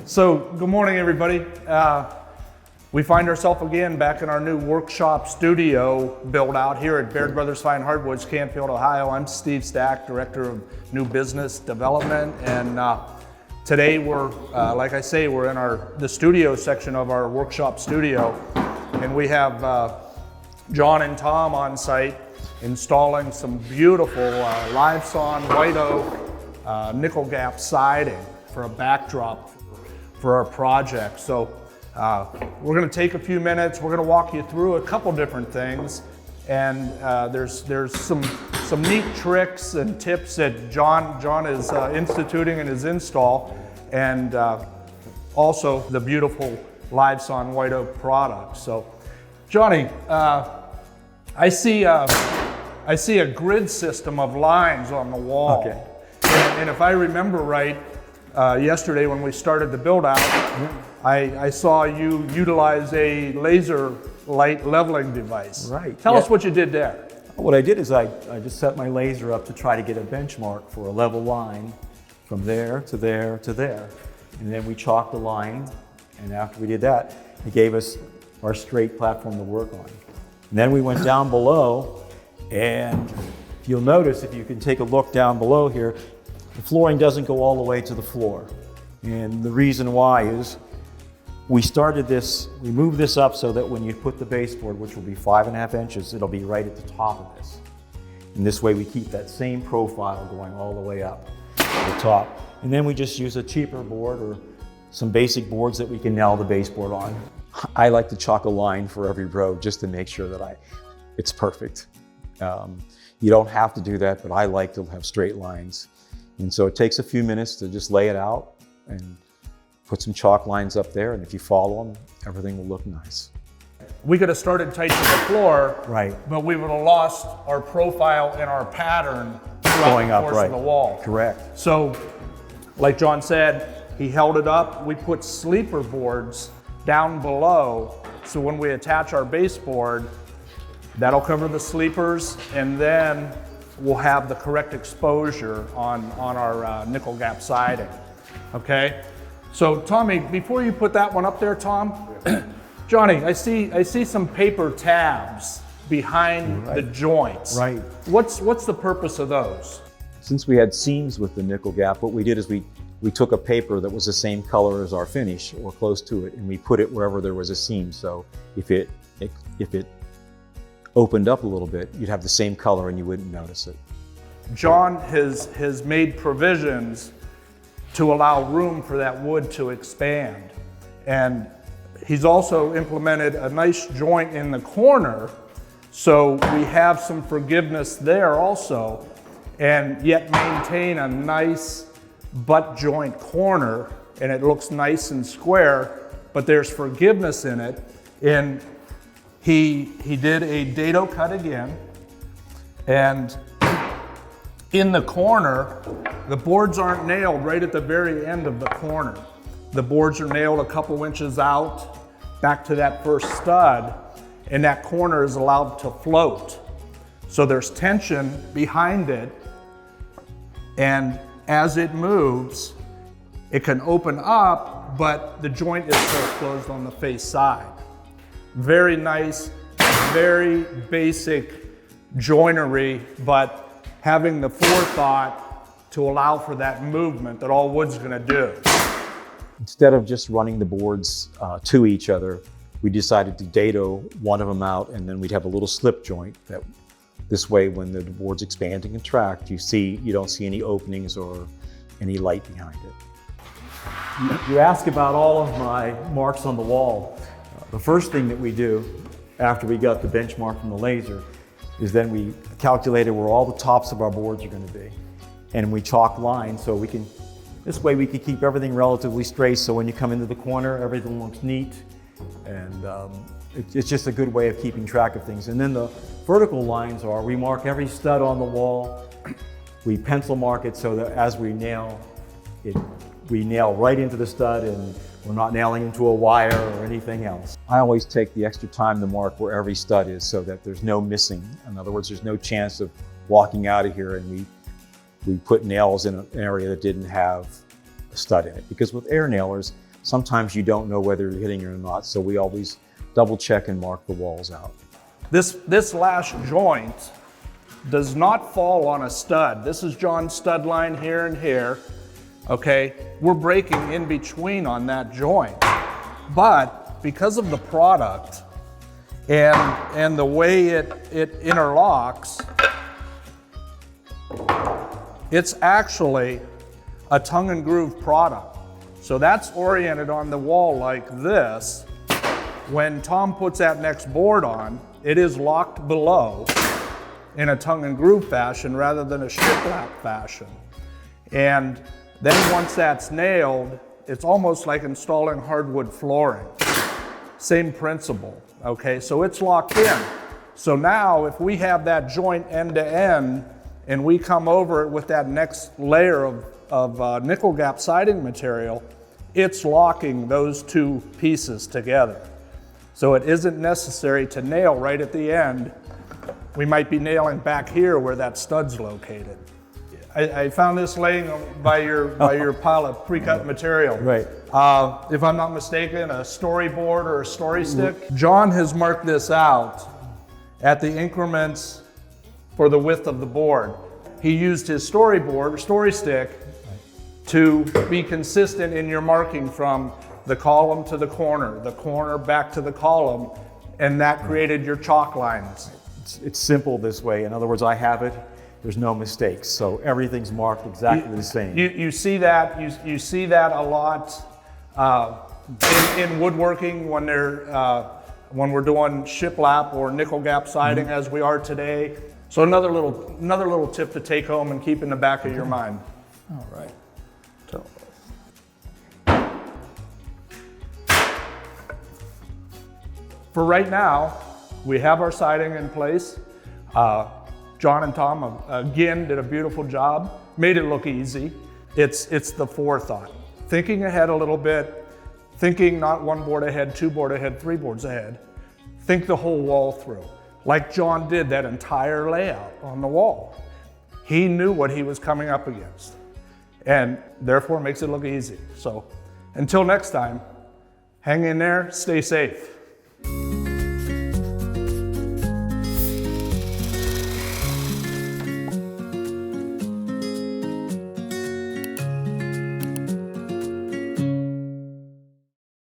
So, good morning, everybody. We find ourselves again back in our new workshop studio built out here at Baird Brothers Fine Hardwoods, Canfield, Ohio. I'm Steve Stack, Director of New Business Development, and today we're, like I say, we're in the studio section of our workshop studio, and we have Jon and Tom on site installing some beautiful live sawn white oak nickel gap siding for a backdrop for our project. So we're going to take a few minutes. We're going to walk you through a couple different things, and there's some neat tricks and tips that Jon is instituting in his install, and also the beautiful live sawn white oak product. So, Johnny, I see a grid system of lines on the wall. Okay. And if I remember right, yesterday when we started the build out, I saw you utilize a laser light leveling device. Right. Tell us what you did there. What I did is I just set my laser up to try to get a benchmark for a level line from there to there to there. And then we chalked the line, and after we did that, it gave us our straight platform to work on. And then we went down below, and if you'll notice, if you can take a look down below here, the flooring doesn't go all the way to the floor. And the reason why is we moved this up so that when you put the baseboard, which will be 5.5 inches, it'll be right at the top of this. And this way we keep that same profile going all the way up to the top. And then we just use a cheaper board or some basic boards that we can nail the baseboard on. I like to chalk a line for every row just to make sure that it's perfect. You don't have to do that, but I like to have straight lines. And so it takes a few minutes to just lay it out and put some chalk lines up there, and if you follow them, everything will look nice. We could have started tight to the floor, right? But we would have lost our profile and our pattern throughout the course of the wall. Correct. So, like Jon said, he held it up. We put sleeper boards down below, so when we attach our baseboard, that'll cover the sleepers, and then we'll have the correct exposure on our nickel gap siding. Okay? So Tommy, before you put that one up there, Tom, Johnny, I see some paper tabs behind the joints. Right. What's the purpose of those? Since we had seams with the nickel gap, what we did is we took a paper that was the same color as our finish or close to it, and we put it wherever there was a seam. So if it opened up a little bit, you'd have the same color and you wouldn't notice it. Jon has made provisions to allow room for that wood to expand. And he's also implemented a nice joint in the corner, so we have some forgiveness there also, and yet maintain a nice butt joint corner, and it looks nice and square, but there's forgiveness in it. And he did a dado cut again, and in the corner, the boards aren't nailed right at the very end of the corner. The boards are nailed a couple inches out, back to that first stud, and that corner is allowed to float. So there's tension behind it, and as it moves, it can open up, but the joint is still closed on the face side. Very nice, very basic joinery, but having the forethought to allow for that movement that all wood's gonna do. Instead of just running the boards to each other, we decided to dado one of them out, and then we'd have a little slip joint that this way when the boards expand and contract, you don't see any openings or any light behind it. You ask about all of my marks on the wall. The first thing that we do after we got the benchmark from the laser is then we calculated where all the tops of our boards are going to be. And we chalk lines so this way we can keep everything relatively straight, so when you come into the corner, everything looks neat. And it's just a good way of keeping track of things. And then the vertical lines are, we mark every stud on the wall, we pencil mark it so that as we nail it, we nail right into the stud, and we're not nailing into a wire or anything else. I always take the extra time to mark where every stud is so that there's no missing. In other words, there's no chance of walking out of here and we put nails in an area that didn't have a stud in it. Because with air nailers, sometimes you don't know whether you're hitting it or not, so we always double check and mark the walls out. This last joint does not fall on a stud. This is John's stud line here and here, okay? We're breaking in between on that joint. But because of the product and the way it interlocks, it's actually a tongue and groove product. So that's oriented on the wall like this. When Tom puts that next board on, it is locked below in a tongue and groove fashion rather than a shiplap fashion. And then once that's nailed, it's almost like installing hardwood flooring. Same principle, okay? So it's locked in. So now if we have that joint end to end and we come over it with that next layer of nickel gap siding material, it's locking those two pieces together. So it isn't necessary to nail right at the end. We might be nailing back here where that stud's located. I found this laying by your pile of pre-cut material. Right. If I'm not mistaken, a storyboard or a story stick. Jon has marked this out at the increments for the width of the board. He used his storyboard or story stick to be consistent in your marking from the column to the corner back to the column, and that created your chalk lines. It's simple this way. In other words, I have it, there's no mistakes, so everything's marked exactly the same. You see that you see that a lot in woodworking when we're doing shiplap or nickel gap siding as we are today. So another little tip to take home and keep in the back of your mind. All right. So, for right now, we have our siding in place. Jon and Tom again did a beautiful job, made it look easy. It's the forethought, thinking ahead a little bit, thinking not one board ahead, two board ahead, three boards ahead. Think the whole wall through, like Jon did that entire layout on the wall. He knew what he was coming up against, and therefore makes it look easy. So until next time, hang in there, stay safe.